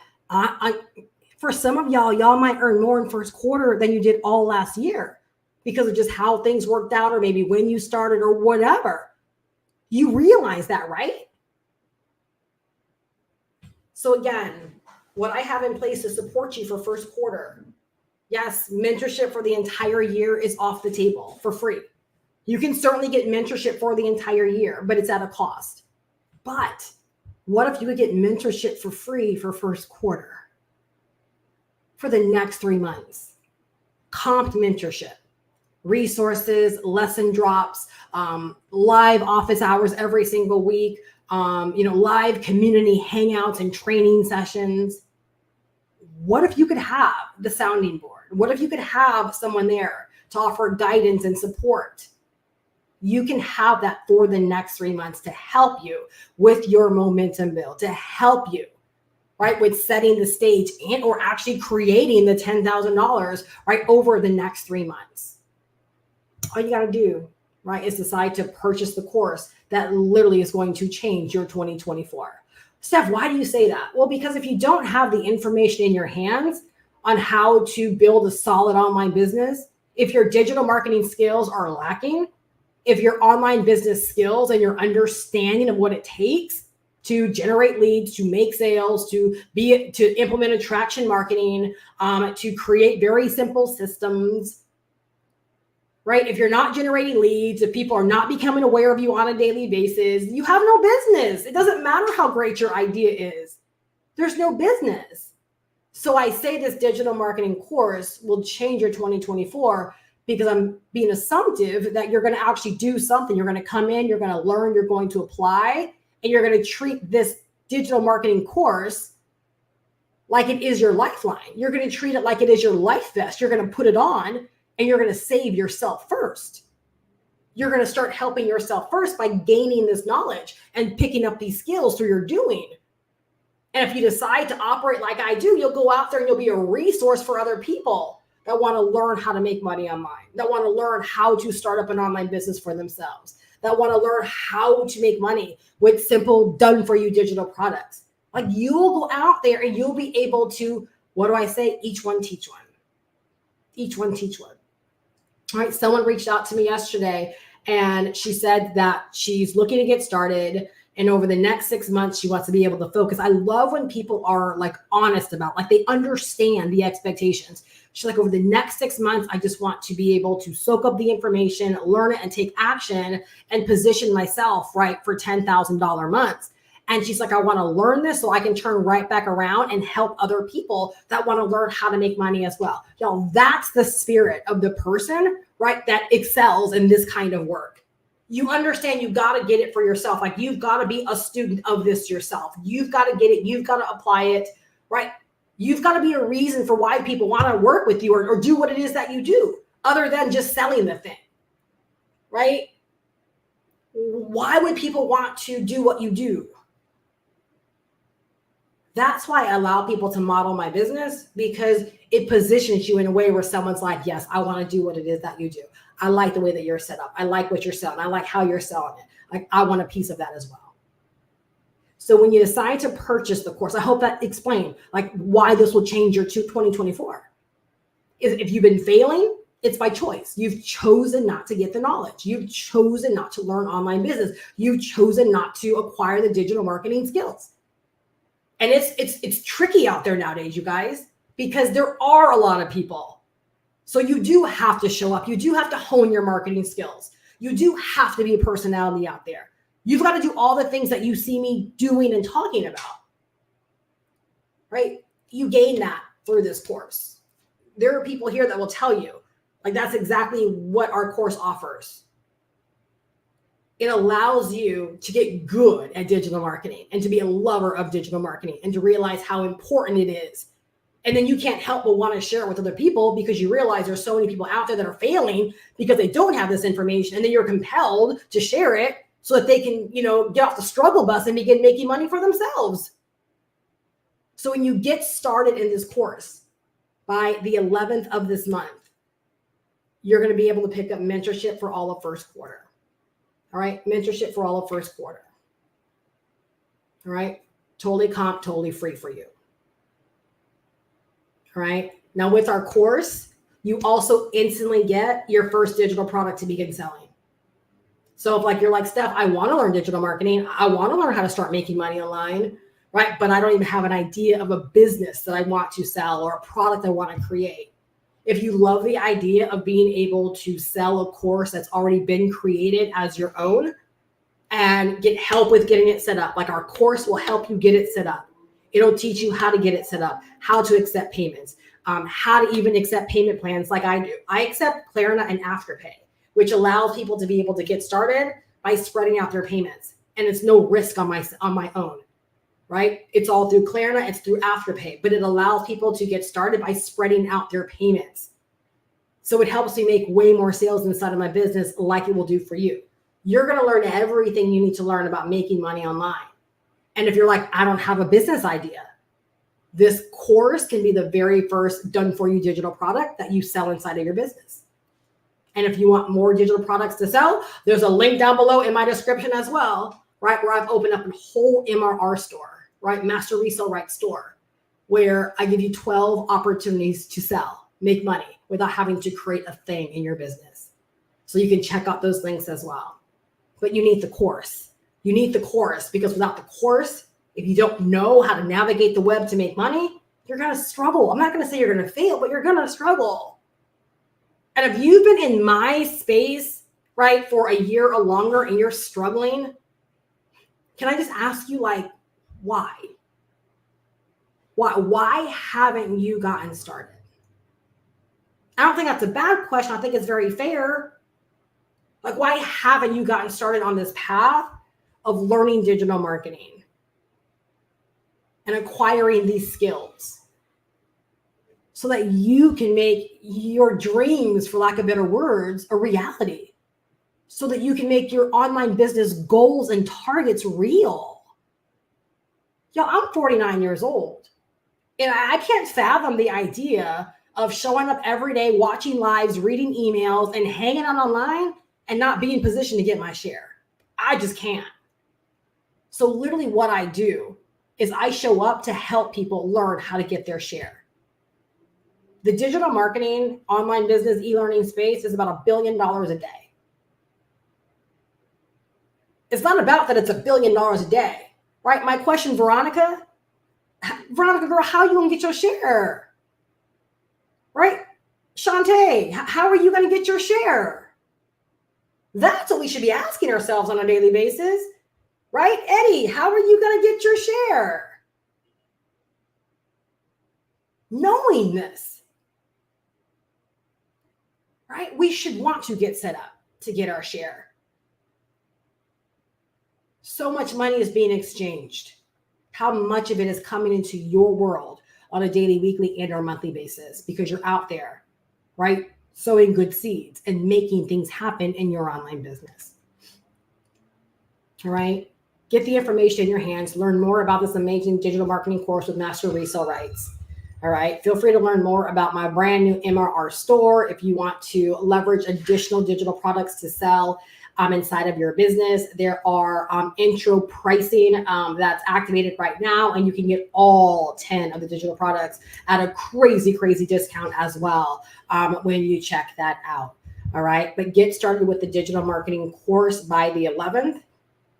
Speaker 1: for some of y'all might earn more in first quarter than you did all last year because of just how things worked out, or maybe when you started or whatever. You realize that, right? So again, what I have in place to support you for first quarter. Yes, mentorship for the entire year is off the table for free. You can certainly get mentorship for the entire year, but it's at a cost. But what if you could get mentorship for free for first quarter? For the next 3 months, comped mentorship, resources, lesson drops, live office hours every single week, live community hangouts and training sessions. What if you could have the sounding board? What if you could have someone there to offer guidance and support? You can have that for the next 3 months to help you with your momentum build, to help you, right, with setting the stage and or actually creating the $10,000, right, over the next 3 months. All you got to do, right, is decide to purchase the course that literally is going to change your 2024. Steph, why do you say that? Well, because if you don't have the information in your hands on how to build a solid online business, if your digital marketing skills are lacking, if your online business skills and your understanding of what it takes to generate leads, to make sales, to implement attraction marketing, to create very simple systems, right? If you're not generating leads, if people are not becoming aware of you on a daily basis, you have no business. It doesn't matter how great your idea is. There's no business. So I say this digital marketing course will change your 2024 because I'm being assumptive that you're going to actually do something. You're going to come in, you're going to learn, you're going to apply, and you're going to treat this digital marketing course like it is your lifeline. You're going to treat it like it is your life vest. You're going to put it on and you're going to save yourself first. You're going to start helping yourself first by gaining this knowledge and picking up these skills through your doing. And if you decide to operate like I do, you'll go out there and you'll be a resource for other people that want to learn how to make money online, that want to learn how to start up an online business for themselves, that want to learn how to make money with simple, done-for-you digital products. Like, you'll go out there and you'll be able to, what do I say? Each one teach one. Each one teach one. All right, someone reached out to me yesterday and she said that she's looking to get started. And over the next 6 months, she wants to be able to focus. I love when people are like honest about, like, they understand the expectations. She's like, over the next 6 months, I just want to be able to soak up the information, learn it, and take action and position myself right for $10,000 months. And she's like, I want to learn this so I can turn right back around and help other people that want to learn how to make money as well. Y'all, that's the spirit of the person, right, that excels in this kind of work. You understand you've got to get it for yourself. Like, you've got to be a student of this yourself. You've got to get it. You've got to apply it, right? You've got to be a reason for why people want to work with you or do what it is that you do, other than just selling the thing, right? Why would people want to do what you do? That's why I allow people to model my business, because it positions you in a way where someone's like, yes, I want to do what it is that you do. I like the way that you're set up. I like what you're selling. I like how you're selling it. Like, I want a piece of that as well. So when you decide to purchase the course, I hope that explained like why this will change your 2024. If you've been failing, it's by choice. You've chosen not to get the knowledge. You've chosen not to learn online business. You've chosen not to acquire the digital marketing skills. And it's tricky out there nowadays, you guys, because there are a lot of people. So you do have to show up. You do have to hone your marketing skills. You do have to be a personality out there. You've got to do all the things that you see me doing and talking about, right? You gain that through this course. There are people here that will tell you, like, that's exactly what our course offers. It allows you to get good at digital marketing and to be a lover of digital marketing and to realize how important it is. And then you can't help but want to share it with other people because you realize there's so many people out there that are failing because they don't have this information. And then you're compelled to share it so that they can, get off the struggle bus and begin making money for themselves. So when you get started in this course by the 11th of this month, you're going to be able to pick up mentorship for all of first quarter. All right. Mentorship for all of first quarter. All right. Totally comp, totally free for you. All right. Now with our course, you also instantly get your first digital product to begin selling. So if you're like, Steph, I want to learn digital marketing. I want to learn how to start making money online, right? But I don't even have an idea of a business that I want to sell or a product I want to create. If you love the idea of being able to sell a course that's already been created as your own and get help with getting it set up, like our course will help you get it set up. It'll teach you how to get it set up, how to accept payments, how to even accept payment plans like I do. I accept Klarna and Afterpay, which allows people to be able to get started by spreading out their payments. And it's no risk on my own, right? It's all through Klarna, it's through Afterpay, but it allows people to get started by spreading out their payments. So it helps me make way more sales inside of my business like it will do for you. You're going to learn everything you need to learn about making money online. And if you're like, I don't have a business idea, this course can be the very first done-for-you digital product that you sell inside of your business. And if you want more digital products to sell, there's a link down below in my description as well, right, where I've opened up a whole MRR store, right, Master Resale Rights store, where I give you 12 opportunities to sell, make money without having to create a thing in your business. So you can check out those links as well. But you need the course. You need the course, because without the course, if you don't know how to navigate the web to make money, you're going to struggle. I'm not going to say you're going to fail, but you're going to struggle. And if you've been in my space, right, for a year or longer and you're struggling, can I just ask you, like, why? Why haven't you gotten started? I don't think that's a bad question. I think it's very fair. Like, why haven't you gotten started on this path of learning digital marketing and acquiring these skills so that you can make your dreams, for lack of better words, a reality, so that you can make your online business goals and targets real? Yo, I'm 49 years old, and I can't fathom the idea of showing up every day, watching lives, reading emails, and hanging out online and not be in position to get my share. I just can't. So literally what I do is I show up to help people learn how to get their share. The digital marketing, online business, e-learning space is about $1 billion a day. It's not about that it's $1 billion a day, right? My question, Veronica girl, how are you going to get your share? Right? Shantae, how are you going to get your share? That's what we should be asking ourselves on a daily basis, right? Eddie, how are you going to get your share? Knowing this, right? We should want to get set up to get our share. So much money is being exchanged. How much of it is coming into your world on a daily, weekly, and or monthly basis, because you're out there, right? Sowing good seeds and making things happen in your online business. All right. Get the information in your hands. Learn more about this amazing digital marketing course with master resale rights. All right. Feel free to learn more about my brand new MRR store if you want to leverage additional digital products to sell inside of your business. There are intro pricing that's activated right now, and you can get all 10 of the digital products at a crazy, crazy discount as well when you check that out. All right. But get started with the digital marketing course by the 11th,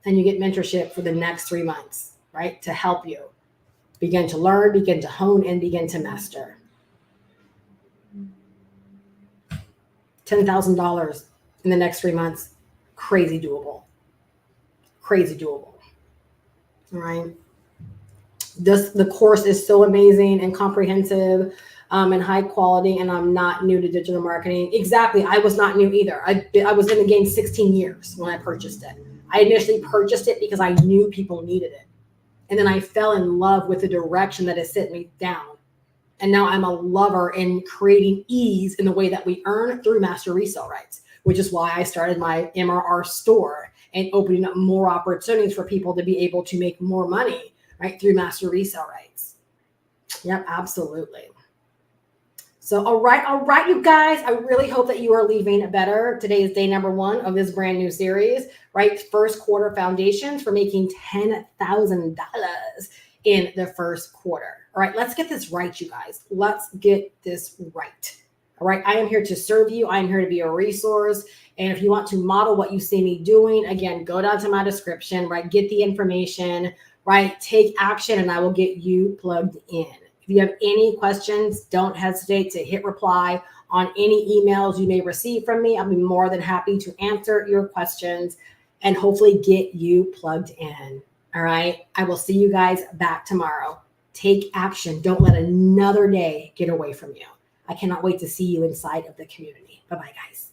Speaker 1: and you get mentorship for the next 3 months, right? To help you begin to learn, begin to hone, and begin to master. $10,000 in the next 3 months. Crazy doable. Crazy doable. All right. The course is so amazing and comprehensive and high quality, and I'm not new to digital marketing. Exactly. I was not new either. I was in the game 16 years when I purchased it. I initially purchased it because I knew people needed it. And then I fell in love with the direction that it set me down. And now I'm a lover in creating ease in the way that we earn through master resale rights, which is why I started my MRR store and opening up more opportunities for people to be able to make more money, right, through master resale rights. Yep, absolutely. So, all right, you guys, I really hope that you are leaving better. Today is day number 1 of this brand new series, right? First quarter foundations for making $10,000 in the first quarter. All right, let's get this right, you guys. Let's get this right. All right, I am here to serve you. I am here to be a resource. And if you want to model what you see me doing, again, go down to my description, right? Get the information, right? Take action, and I will get you plugged in. If you have any questions, don't hesitate to hit reply on any emails you may receive from me. I'll be more than happy to answer your questions and hopefully get you plugged in. All right. I will see you guys back tomorrow. Take action. Don't let another day get away from you. I cannot wait to see you inside of the community. Bye-bye, guys.